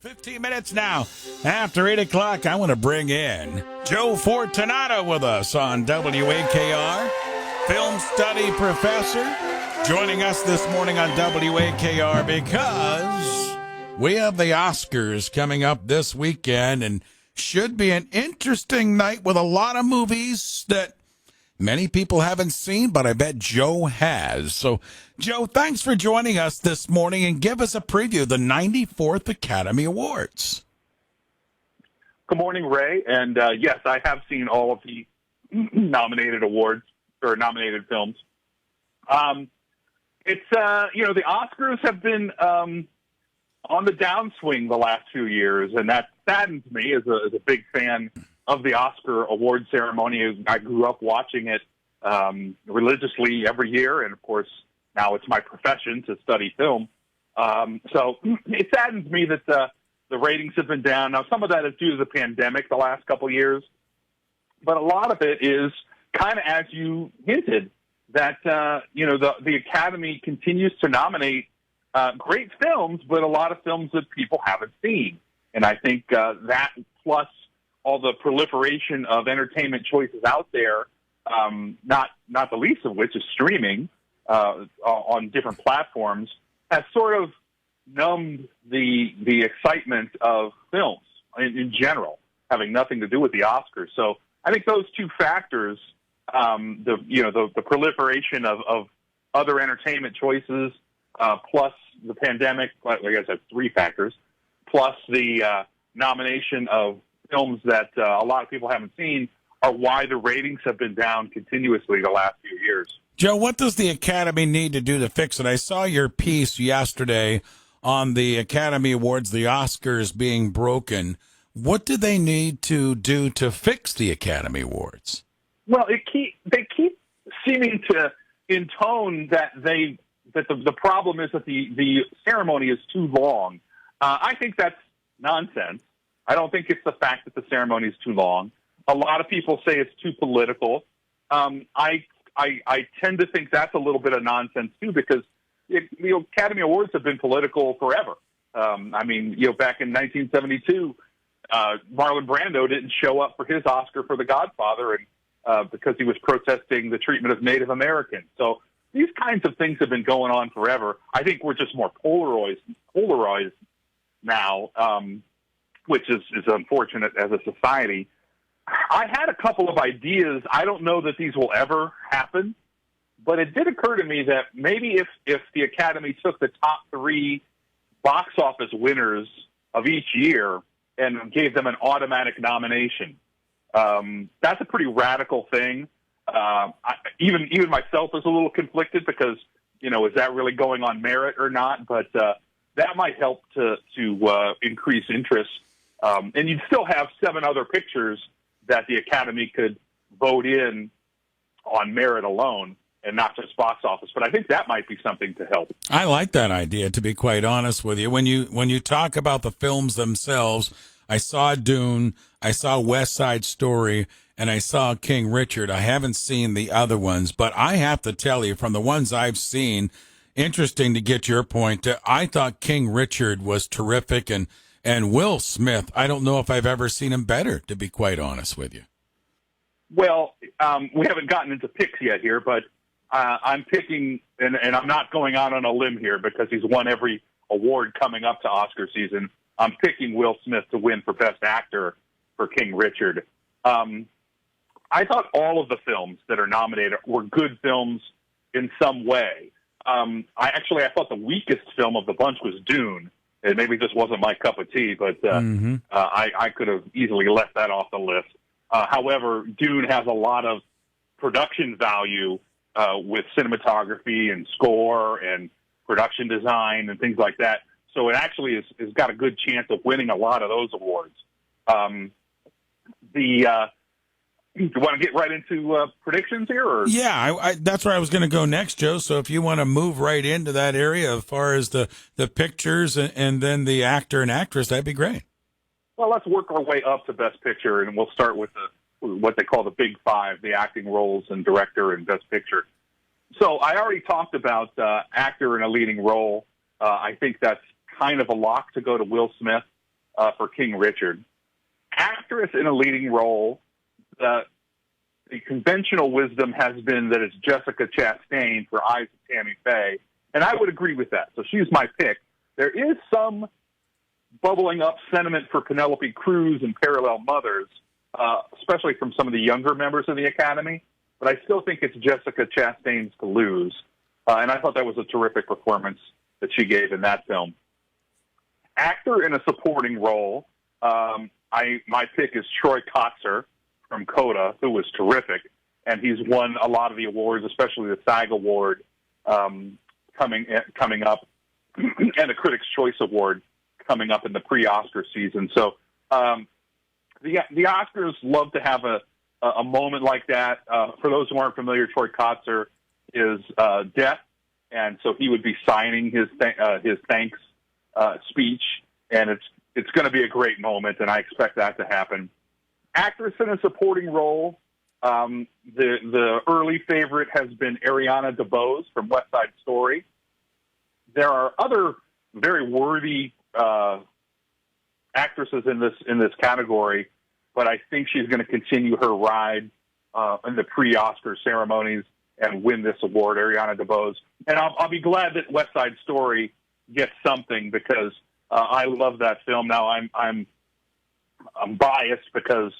15 minutes now after 8 o'clock. I want to bring in Joe Fortunato with us on WAKR, film study professor, joining us this morning on WAKR because we have the Oscars coming up this weekend and should be an interesting night with a lot of movies that many people haven't seen, but I bet Joe has. So, Joe, thanks for joining us this morning and give us a preview of the 94th Academy Awards. Good morning, Ray. And yes, I have seen all of the nominated awards or nominated films. The Oscars have been on the downswing the last few years, and that saddens me as a big fan of the Oscar award ceremony. I grew up watching it religiously every year, and of course, now it's my profession to study film. So it saddens me that the ratings have been down. Now, some of that is due to the pandemic the last couple of years, but a lot of it is kind of as you hinted, that the Academy continues to nominate great films, but a lot of films that people haven't seen. And I think that plus all the proliferation of entertainment choices out there, not the least of which is streaming on different platforms, has sort of numbed the excitement of films in general, having nothing to do with the Oscars. So I think those two factors, the proliferation of other entertainment choices, plus the pandemic, like I said, three factors, plus the nomination of films that a lot of people haven't seen, are why the ratings have been down continuously the last few years. Joe, what does the Academy need to do to fix it? I saw your piece yesterday on the Academy Awards, the Oscars being broken. What do they need to do to fix the Academy Awards? Well, they keep seeming to intone that the problem is that the ceremony is too long. I think that's nonsense. I don't think it's the fact that the ceremony is too long. A lot of people say it's too political. I tend to think that's a little bit of nonsense too, because the Academy Awards have been political forever. Back in 1972, Marlon Brando didn't show up for his Oscar for The Godfather, and because he was protesting the treatment of Native Americans. So these kinds of things have been going on forever. I think we're just more polarized now. Which is unfortunate as a society. I had a couple of ideas. I don't know that these will ever happen, but it did occur to me that maybe if the Academy took the top three box office winners of each year and gave them an automatic nomination, that's a pretty radical thing. Even myself is a little conflicted because, is that really going on merit or not? But that might help to increase interest. And you'd still have 7 other pictures that the Academy could vote in on merit alone and not just box office. But I think that might be something to help. I like that idea, to be quite honest with you. When you talk about the films themselves, I saw Dune, I saw West Side Story, and I saw King Richard. I haven't seen the other ones, but I have to tell you, from the ones I've seen, interesting to get your point. I thought King Richard was terrific, and Will Smith, I don't know if I've ever seen him better, to be quite honest with you. Well, we haven't gotten into picks yet here, but I'm picking, and I'm not going out on a limb here because he's won every award coming up to Oscar season. I'm picking Will Smith to win for Best Actor for King Richard. I thought all of the films that are nominated were good films in some way. I thought the weakest film of the bunch was Dune. It maybe just wasn't my cup of tea, but I could have easily left that off the list. However, Dune has a lot of production value with cinematography and score and production design and things like that. So it actually has got a good chance of winning a lot of those awards. Do you want to get right into predictions here? Or? Yeah, that's where I was going to go next, Joe. So if you want to move right into that area as far as the pictures and then the actor and actress, that'd be great. Well, let's work our way up to Best Picture, and we'll start with what they call the Big Five, the acting roles and director and Best Picture. So I already talked about actor in a leading role. I think that's kind of a lock to go to Will Smith. for King Richard. Actress in a leading role, the conventional wisdom has been that it's Jessica Chastain for Eyes of Tammy Faye, and I would agree with that. So she's my pick. There is some bubbling up sentiment for Penelope Cruz and Parallel Mothers, especially from some of the younger members of the Academy, but I still think it's Jessica Chastain's to lose. And I thought that was a terrific performance that she gave in that film. Actor in a supporting role, my pick is Troy Kotsur from Coda, who was terrific, and he's won a lot of the awards, especially the SAG Award coming up, and the Critics' Choice Award coming up in the pre-Oscar season. So the Oscars love to have a moment like that. For those who aren't familiar, Troy Kotsur is deaf, and so he would be signing his thanks speech, and it's going to be a great moment, and I expect that to happen. Actress in a supporting role, the early favorite has been Ariana DeBose from West Side Story. There are other very worthy actresses in this category, but I think she's going to continue her ride in the pre-Oscar ceremonies and win this award, Ariana DeBose. And I'll be glad that West Side Story gets something because I love that film. Now I'm biased because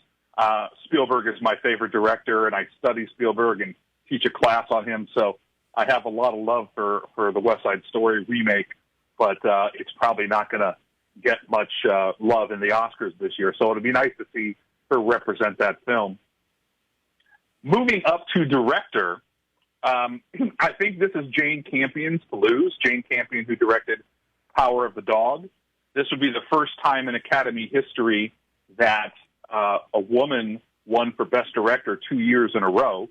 Spielberg is my favorite director, and I study Spielberg and teach a class on him. So I have a lot of love for the West Side Story remake, but it's probably not going to get much love in the Oscars this year. So it'll be nice to see her represent that film. Moving up to director, I think this is Jane Campion's to lose. Jane Campion, who directed Power of the Dog. This would be the first time in Academy history that a woman won for Best Director 2 years in a row.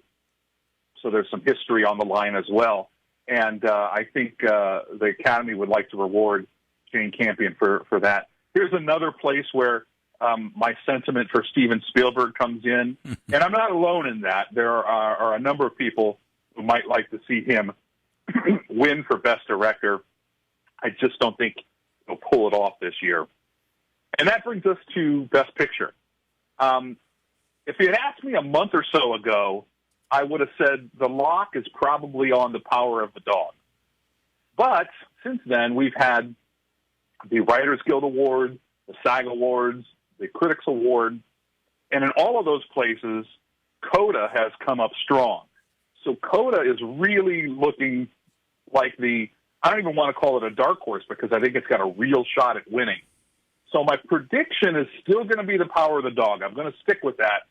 So there's some history on the line as well. And I think the Academy would like to reward Jane Campion for that. Here's another place where my sentiment for Steven Spielberg comes in. And I'm not alone in that. There are a number of people who might like to see him win for Best Director. I just don't think he'll pull it off this year. And that brings us to Best Picture. If you had asked me a month or so ago, I would have said the lock is probably on the Power of the Dog. But since then, we've had the Writers Guild Award, the SAG Awards, the Critics Award, and in all of those places, Coda has come up strong. So Coda is really looking like I don't even want to call it a dark horse because I think it's got a real shot at winning. So my prediction is still going to be the Power of the Dog. I'm going to stick with that,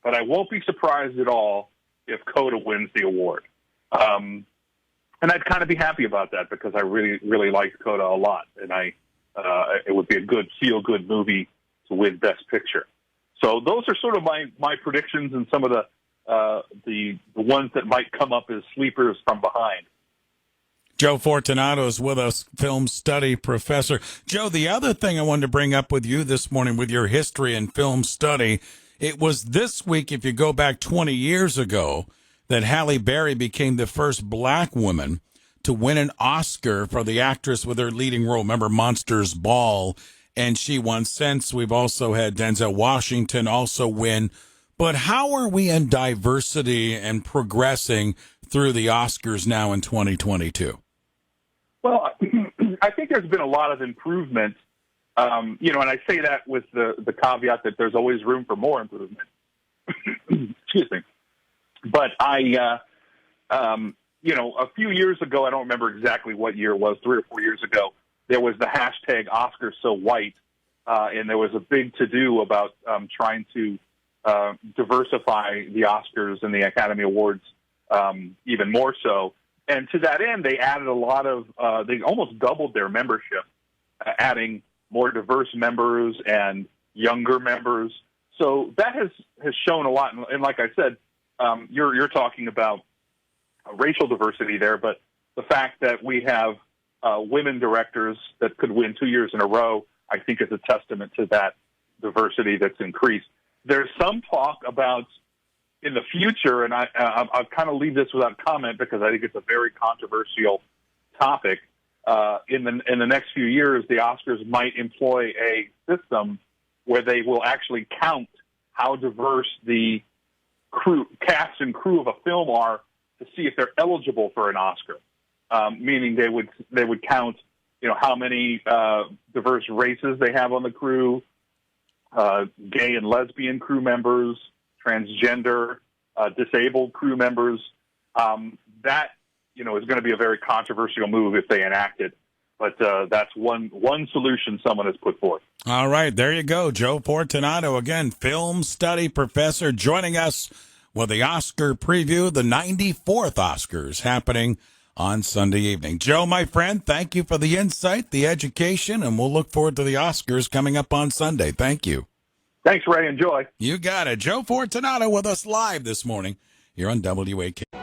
but I won't be surprised at all if Coda wins the award. And I'd kind of be happy about that because I really, really liked Coda a lot, and it would be a good, feel-good movie to win Best Picture. So those are sort of my predictions and some of the ones that might come up as sleepers from behind. Joe Fortunato is with us, film study professor. Joe, the other thing I wanted to bring up with you this morning with your history and film study, it was this week, if you go back 20 years ago, that Halle Berry became the first black woman to win an Oscar for the actress with her leading role. Remember Monsters Ball? And she won. Since we've also had Denzel Washington also win. But how are we in diversity and progressing through the Oscars now in 2022? Well, I think there's been a lot of improvement, and I say that with the caveat that there's always room for more improvement. Excuse me. But a few years ago, I don't remember exactly what year it was, 3 or 4 years ago, there was the hashtag #OscarsSoWhite, and there was a big to-do about trying to diversify the Oscars and the Academy Awards even more so. And to that end, they added a lot of, they almost doubled their membership, adding more diverse members and younger members. So that has shown a lot. And like I said, you're talking about racial diversity there, but the fact that we have women directors that could win 2 years in a row, I think is a testament to that diversity that's increased. There's some talk about in the future, and I'll kind of leave this without comment because I think it's a very controversial topic, in the next few years, the Oscars might employ a system where they will actually count how diverse the cast and crew of a film are to see if they're eligible for an Oscar. Meaning they would count, how many diverse races they have on the crew, gay and lesbian crew members, transgender, disabled crew members. That is going to be a very controversial move if they enact it. But that's one solution someone has put forth. All right, there you go. Joe Fortunato, again, film study professor, joining us with the Oscar preview, the 94th Oscars happening on Sunday evening. Joe, my friend, thank you for the insight, the education, and we'll look forward to the Oscars coming up on Sunday. Thank you. Thanks, Ray. Enjoy. You got it. Joe Fortunato with us live this morning here on WAKR.